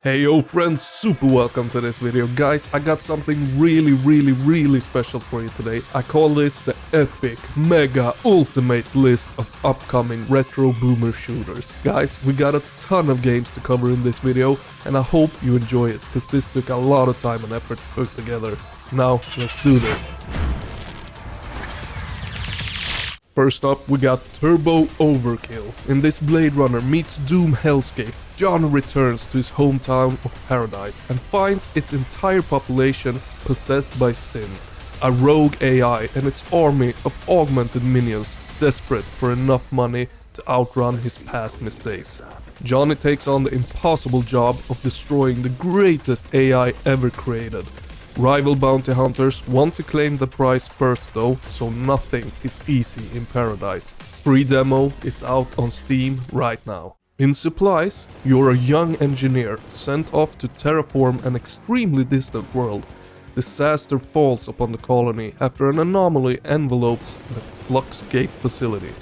Hey yo friends, super welcome to this video. Guys, I got something really special for you today. I call this the epic, mega, ultimate list of upcoming retro boomer shooters. Guys, we got a ton of games to cover in this video and I hope you enjoy it, because this took a lot of time and effort to put together. Now, let's do this. First up, we got Turbo Overkill. In this Blade Runner meets Doom hellscape, John returns to his hometown of Paradise and finds its entire population possessed by sin. A rogue AI and its army of augmented minions desperate for enough money to outrun his past mistakes. Johnny takes on the impossible job of destroying the greatest AI ever created. Rival bounty hunters want to claim the prize first though, so nothing is easy in Paradise. Free demo is out on Steam right now. In Supplice, you're a young engineer sent off to terraform an extremely distant world. Disaster falls upon the colony after an anomaly envelopes the Fluxgate facility.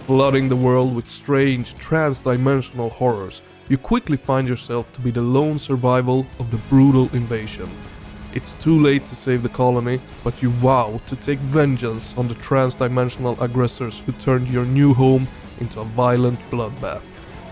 Flooding the world with strange trans-dimensional horrors, you quickly find yourself to be the lone survival of the brutal invasion. It's too late to save the colony, but you vow to take vengeance on the trans-dimensional aggressors who turned your new home into a violent bloodbath.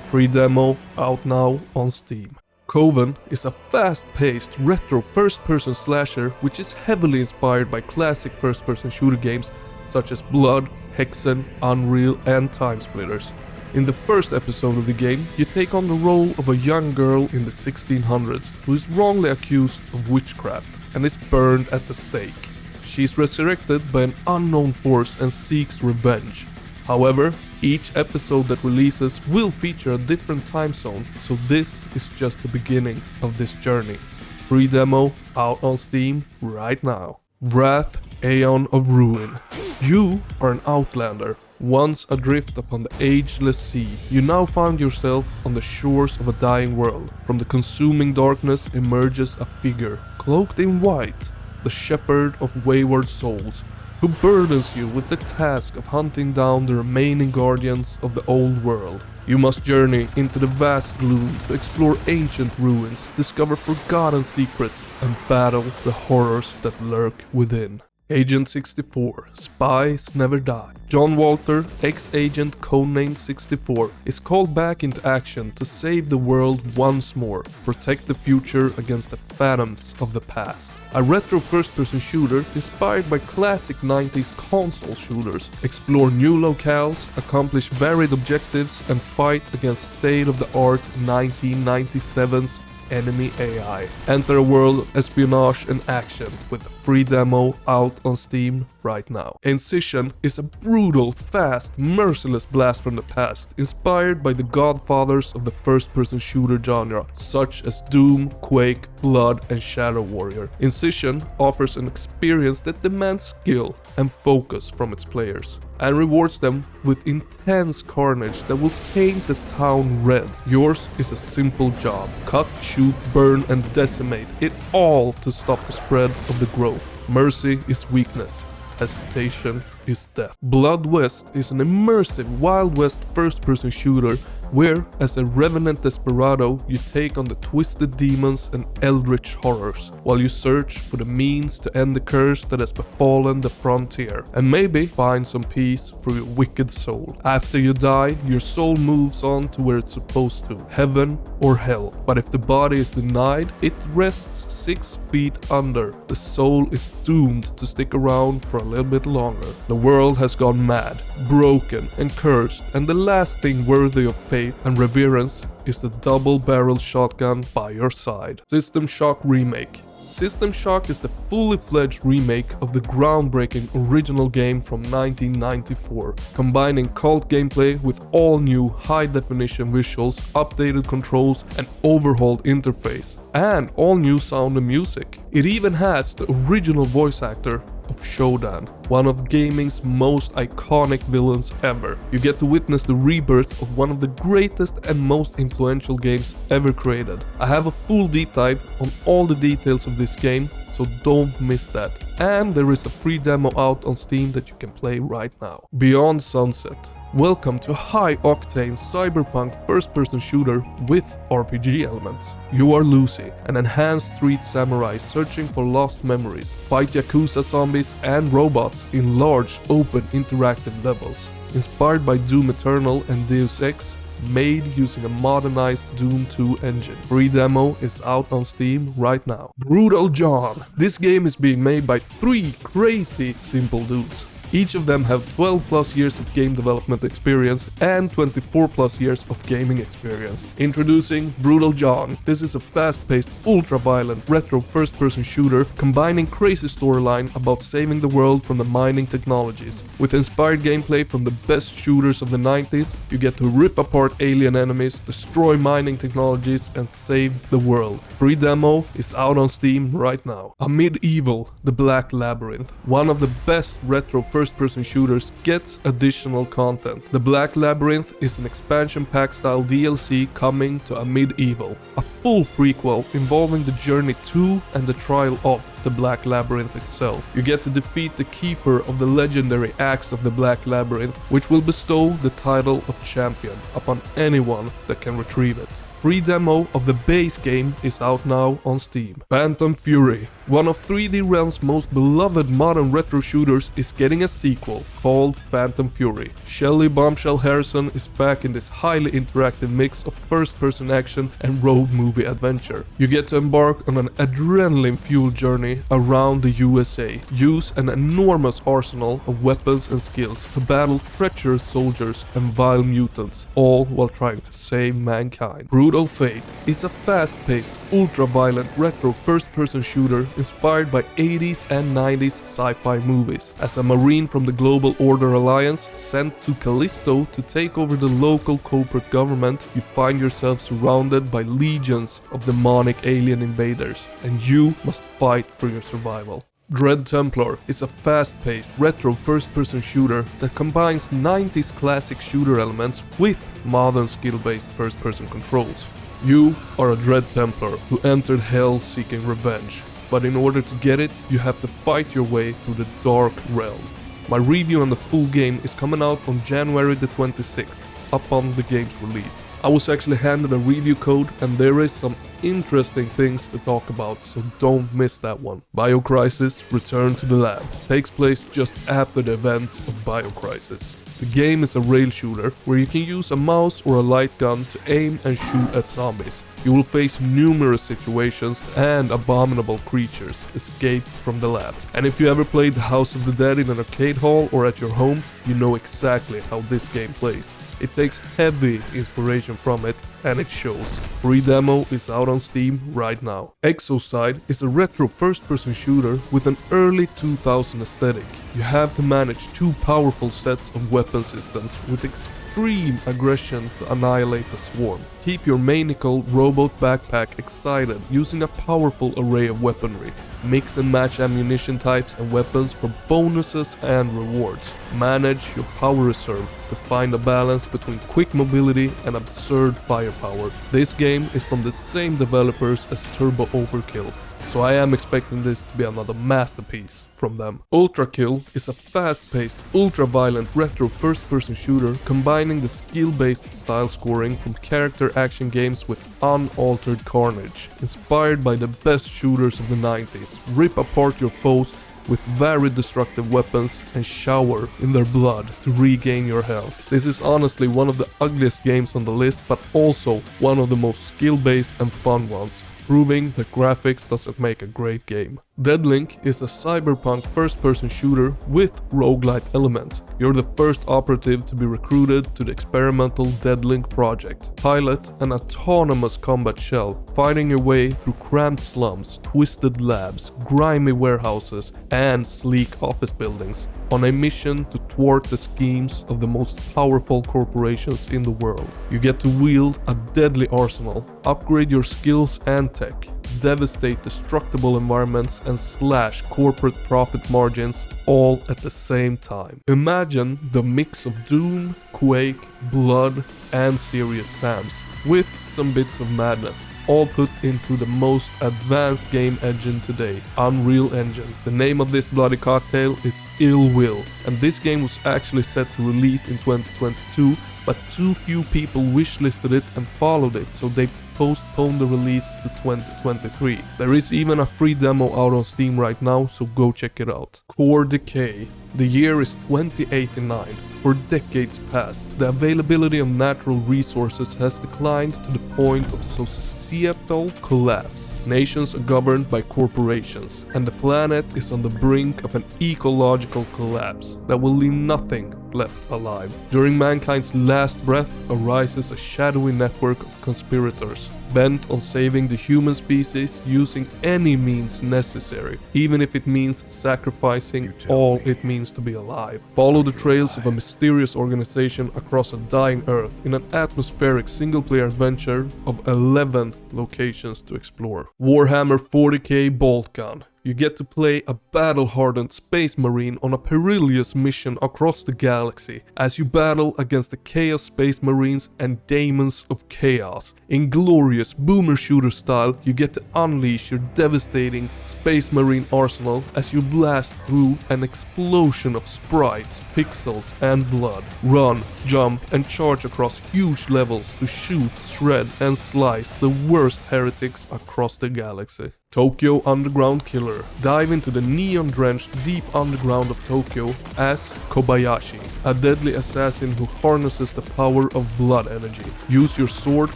Free demo out now on Steam. Coven is a fast-paced retro first-person slasher which is heavily inspired by classic first-person shooter games such as Blood, Hexen, Unreal and Timesplitters. In the first episode of the game, you take on the role of a young girl in the 1600s who is wrongly accused of witchcraft and is burned at the stake. She is resurrected by an unknown force and seeks revenge. However, each episode that releases will feature a different time zone, so this is just the beginning of this journey. Free demo out on Steam right now. Wrath, Aeon of Ruin. You are an outlander. Once adrift upon the ageless sea, you now find yourself on the shores of a dying world. From the consuming darkness emerges a figure, cloaked in white, the shepherd of wayward souls, who burdens you with the task of hunting down the remaining guardians of the old world. You must journey into the vast gloom to explore ancient ruins, discover forgotten secrets, and battle the horrors that lurk within. Agent 64, Spies Never Die. John Walter, ex-agent codenamed 64, is called back into action to save the world once more, protect the future against the phantoms of the past. A retro first-person shooter inspired by classic 90s console shooters. Explore new locales, accomplish varied objectives, and fight against state-of-the-art 1997's enemy AI. Enter a world of espionage and action with a free demo out on Steam right now. Incision is a brutal, fast, merciless blast from the past, inspired by the godfathers of the first-person shooter genre, such as Doom, Quake, Blood, and Shadow Warrior. Incision offers an experience that demands skill and focus from its players, and rewards them with intense carnage that will paint the town red. Yours is a simple job: cut, shoot, burn, and decimate it all to stop the spread of the growth. Mercy is weakness. Hesitation is death. Blood West is an immersive Wild West first-person shooter where, as a revenant desperado, you take on the twisted demons and eldritch horrors, while you search for the means to end the curse that has befallen the frontier, and maybe find some peace for your wicked soul. After you die, your soul moves on to where it's supposed to, heaven or hell. But if the body is denied, it rests 6 feet under. The soul is doomed to stick around for a little bit longer. The world has gone mad, broken and cursed, and the last thing worthy of faith and reverence is the double-barreled shotgun by your side. System Shock Remake. System Shock is the fully fledged remake of the groundbreaking original game from 1994, combining cult gameplay with all new high-definition visuals, updated controls, and overhauled interface, and all new sound and music. It even has the original voice actor of Shodan, one of gaming's most iconic villains ever. You get to witness the rebirth of one of the greatest and most influential games ever created. I have a full deep dive on all the details of this game, so don't miss that. And there is a free demo out on Steam that you can play right now. Beyond Sunset. Welcome to high-octane cyberpunk first-person shooter with RPG elements. You are Lucy, an enhanced street samurai searching for lost memories, fight Yakuza zombies and robots in large, open, interactive levels. Inspired by Doom Eternal and Deus Ex, made using a modernized Doom 2 engine. Free demo is out on Steam right now. Brutal John. This game is being made by 3 crazy simple dudes. Each of them have 12 plus years of game development experience and 24 plus years of gaming experience. Introducing Brutal John. This is a fast-paced, ultra-violent, retro first-person shooter combining crazy storyline about saving the world from the mining technologies. With inspired gameplay from the best shooters of the 90s, you get to rip apart alien enemies, destroy mining technologies, and save the world. Free demo is out on Steam right now. Amid Evil, the Black Labyrinth. One of the best retro first-person shooters gets additional content. The Black Labyrinth is an expansion pack style DLC coming to Amid Evil, a full prequel involving the journey to and the trial of the Black Labyrinth itself. You get to defeat the keeper of the legendary axe of the Black Labyrinth, which will bestow the title of champion upon anyone that can retrieve it. Free demo of the base game is out now on Steam. Phantom Fury. One of 3D Realm's most beloved modern retro shooters is getting a sequel called Phantom Fury. Shelley Bombshell Harrison is back in this highly interactive mix of first-person action and road movie adventure. You get to embark on an adrenaline-fueled journey around the USA. Use an enormous arsenal of weapons and skills to battle treacherous soldiers and vile mutants, all while trying to save mankind. Brutal Fate is a fast-paced, ultra-violent retro first-person shooter inspired by 80s and 90s sci-fi movies. As a marine from the Global Order Alliance sent to Callisto to take over the local corporate government, you find yourself surrounded by legions of demonic alien invaders, and you must fight for your survival. Dread Templar is a fast-paced, retro first-person shooter that combines 90s classic shooter elements with modern skill-based first-person controls. You are a Dread Templar who entered hell seeking revenge, but in order to get it, you have to fight your way through the Dark Realm. My review on the full game is coming out on January the 26th, upon the game's release. I was actually handed a review code and there is some interesting things to talk about, so don't miss that one. BioCrisis Return to the Lab takes place just after the events of BioCrisis. The game is a rail shooter where you can use a mouse or a light gun to aim and shoot at zombies. You will face numerous situations and abominable creatures escape from the lab. And if you ever played the House of the Dead in an arcade hall or at your home, you know exactly how this game plays. It takes heavy inspiration from it, and it shows. Free demo is out on Steam right now. EXOCIDE is a retro first-person shooter with an early 2000 aesthetic. You have to manage 2 powerful sets of weapon systems with extreme aggression to annihilate the swarm. Keep your maniacal robot backpack excited using a powerful array of weaponry. Mix and match ammunition types and weapons for bonuses and rewards. Manage your power reserve to find a balance between quick mobility and absurd firepower. This game is from the same developers as Turbo Overkill, so I am expecting this to be another masterpiece from them. ULTRAKILL is a fast-paced, ultra-violent retro first-person shooter combining the skill-based style scoring from character action games with unaltered carnage. Inspired by the best shooters of the 90s, rip apart your foes with very destructive weapons and shower in their blood to regain your health. This is honestly one of the ugliest games on the list, but also one of the most skill-based and fun ones, proving that graphics doesn't make a great game. DEADLINK is a cyberpunk first-person shooter with roguelite elements. You're the first operative to be recruited to the experimental DEADLINK project. Pilot an autonomous combat shell, fighting your way through cramped slums, twisted labs, grimy warehouses, and sleek office buildings, on a mission to thwart the schemes of the most powerful corporations in the world. You get to wield a deadly arsenal, upgrade your skills and tech, devastate destructible environments, and slash corporate profit margins all at the same time. Imagine the mix of Doom, Quake, Blood, and Serious Sams, with some bits of madness, all put into the most advanced game engine today, Unreal Engine. The name of this bloody cocktail is ILLWiLL, and this game was actually set to release in 2022, but too few people wishlisted it and followed it, so they postponed the release to 2023. There is even a free demo out on Steam right now, so go check it out. Core Decay. The year is 2089. For decades past, the availability of natural resources has declined to the point of societal collapse. Nations are governed by corporations, and the planet is on the brink of an ecological collapse that will leave nothing left alive. During mankind's last breath arises a shadowy network of conspirators, bent on saving the human species using any means necessary, even if it means sacrificing all it means to be alive. Follow the trails of a mysterious organization across a dying Earth in an atmospheric single-player adventure of 11 locations to explore. Warhammer 40k BOLTGUN. You get to play a battle-hardened space marine on a perilous mission across the galaxy as you battle against the Chaos Space Marines and Daemons of Chaos. In glorious boomer shooter style, you get to unleash your devastating Space Marine arsenal as you blast through an explosion of sprites, pixels, and blood. Run, jump, and charge across huge levels to shoot, shred, and slice the worst heretics across the galaxy. Tokyo Underground Killer. Dive into the neon-drenched deep underground of Tokyo as Kobayashi, a deadly assassin who harnesses the power of blood energy. Use your sword,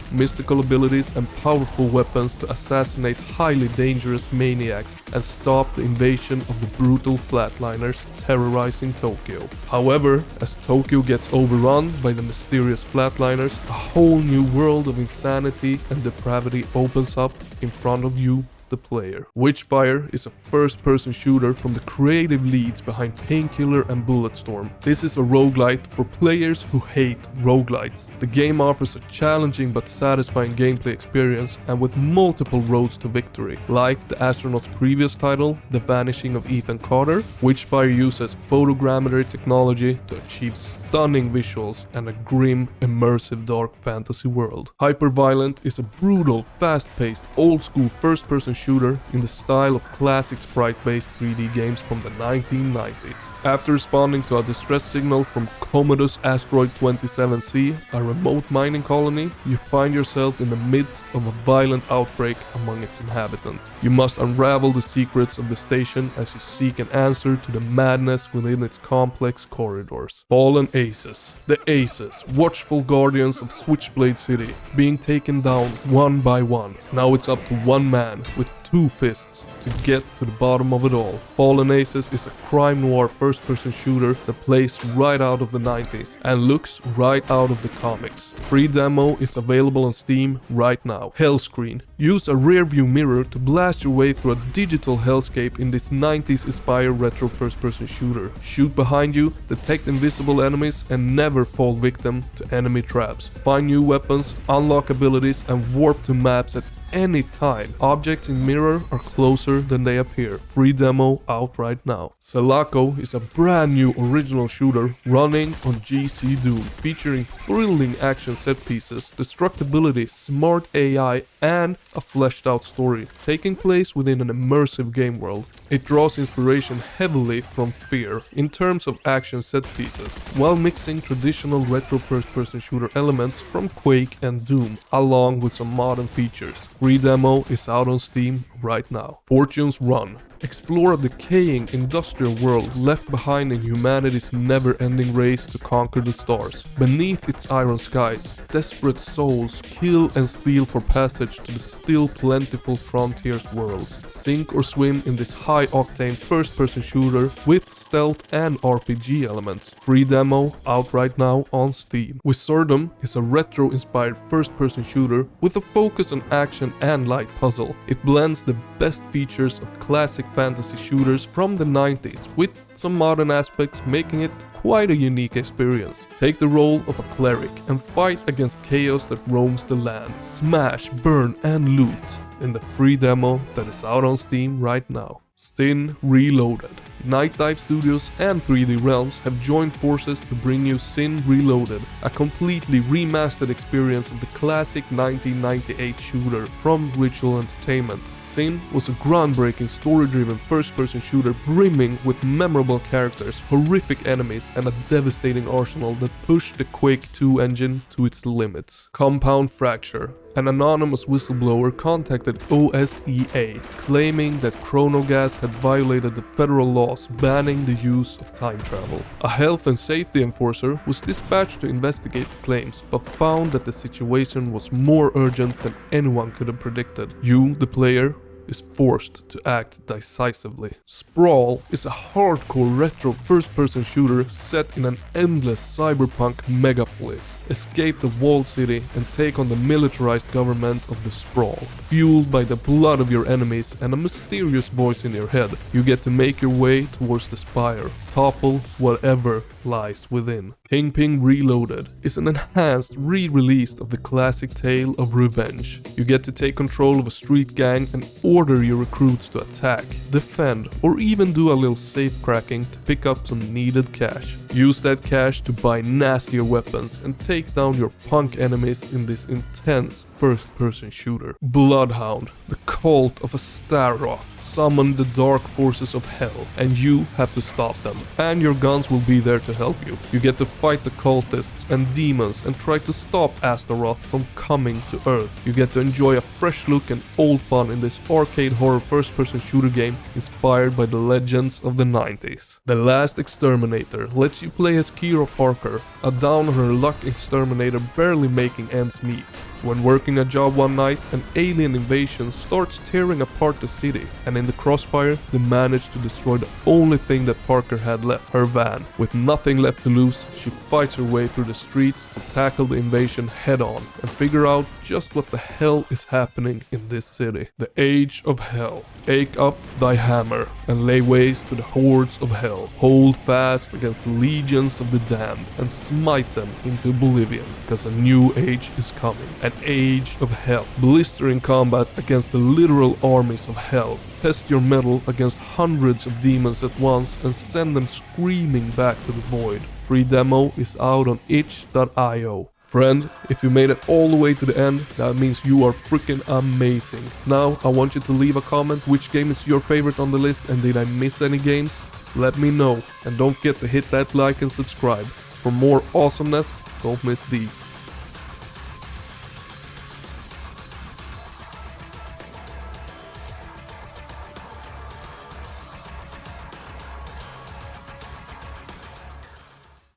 mystical abilities, and powerful weapons to assassinate highly dangerous maniacs and stop the invasion of the brutal flatliners terrorizing Tokyo. However, as Tokyo gets overrun by the mysterious flatliners, a whole new world of insanity and depravity opens up in front of you, the player. WITCHFIRE is a first-person shooter from the creative leads behind Painkiller and Bulletstorm. This is a roguelite for players who hate roguelites. The game offers a challenging but satisfying gameplay experience and with multiple roads to victory. Like the astronaut's previous title, The Vanishing of Ethan Carter, WITCHFIRE uses photogrammetry technology to achieve stunning visuals and a grim, immersive dark fantasy world. Hyperviolent is a brutal, fast-paced, old-school first-person shooter in the style of classic sprite-based 3D games from the 1990s. After responding to a distress signal from Commodus Asteroid 27C, a remote mining colony, you find yourself in the midst of a violent outbreak among its inhabitants. You must unravel the secrets of the station as you seek an answer to the madness within its complex corridors. Fallen Aces. The Aces, watchful guardians of Switchblade City, being taken down one by one. Now it's up to one man with two fists to get to the bottom of it all. Fallen Aces is a crime noir first-person shooter that plays right out of the 90s and looks right out of the comics. Free demo is available on Steam right now. HELLSCREEN. Use a rear-view mirror to blast your way through a digital hellscape in this 90s-inspired retro first-person shooter. Shoot behind you, detect invisible enemies, and never fall victim to enemy traps. Find new weapons, unlock abilities, and warp to maps at any time. Objects in mirror are closer than they appear. Free demo out right now. SELACO is a brand new original shooter running on GC Doom, featuring thrilling action set pieces, destructibility, smart AI, and a fleshed out story, taking place within an immersive game world. It draws inspiration heavily from Fear in terms of action set pieces, while mixing traditional retro first-person shooter elements from Quake and Doom, along with some modern features. Free demo is out on Steam right now. Fortune's Run. Explore a decaying industrial world left behind in humanity's never-ending race to conquer the stars. Beneath its iron skies, desperate souls kill and steal for passage to the still plentiful frontier's worlds. Sink or swim in this high-octane first-person shooter with stealth and RPG elements. Free demo out right now on Steam. WIZORDUM is a retro-inspired first-person shooter with a focus on action and light puzzle. It blends the best features of classic fantasy shooters from the 90s with some modern aspects, making it quite a unique experience. Take the role of a cleric and fight against chaos that roams the land. Smash, burn, and loot. in the free demo that is out on Steam right now. Sin Reloaded. Night Dive Studios and 3D Realms have joined forces to bring you Sin Reloaded, a completely remastered experience of the classic 1998 shooter from Ritual Entertainment. Sin was a groundbreaking story-driven first-person shooter brimming with memorable characters, horrific enemies, and a devastating arsenal that pushed the Quake 2 engine to its limits. Compound Fracture. An anonymous whistleblower contacted OSEA, claiming that Chronogas had violated the federal laws banning the use of time travel. A health and safety enforcer was dispatched to investigate the claims, but found that the situation was more urgent than anyone could have predicted. You, the player, is forced to act decisively. Sprawl is a hardcore retro first-person shooter set in an endless cyberpunk megapolis. Escape the walled city and take on the militarized government of the Sprawl. Fueled by the blood of your enemies and a mysterious voice in your head, you get to make your way towards the spire, topple whatever lies within. KINGPIN Reloaded is an enhanced re-release of the classic tale of revenge. You get to take control of a street gang and order your recruits to attack, defend, or even do a little safe cracking to pick up some needed cash. Use that cash to buy nastier weapons and take down your punk enemies in this intense first-person shooter. Bloodhound, the cult of Astaroth, summon the dark forces of hell, and you have to stop them. And your guns will be there to help you. You get to fight the cultists and demons and try to stop Astaroth from coming to Earth. You get to enjoy a fresh look and old fun in this arcade horror first-person shooter game inspired by the legends of the 90s. The Last Exterminator lets you play as Kira Parker, a down-on-her-luck exterminator barely making ends meet. When working a job one night, an alien invasion starts tearing apart the city, and in the crossfire, they manage to destroy the only thing that Parker had left, her van. With nothing left to lose, she fights her way through the streets to tackle the invasion head-on and figure out just what the hell is happening in this city. The Age of Hell. Take up thy hammer and lay waste to the hordes of hell. Hold fast against the legions of the damned and smite them into oblivion, because a new age is coming. An age of hell. Blistering combat against the literal armies of hell. Test your mettle against hundreds of demons at once and send them screaming back to the void. Free demo is out on itch.io. Friend, if you made it all the way to the end, that means you are freaking amazing. Now, I want you to leave a comment which game is your favorite on the list and did I miss any games? Let me know, and don't forget to hit that like and subscribe. For more awesomeness, don't miss these.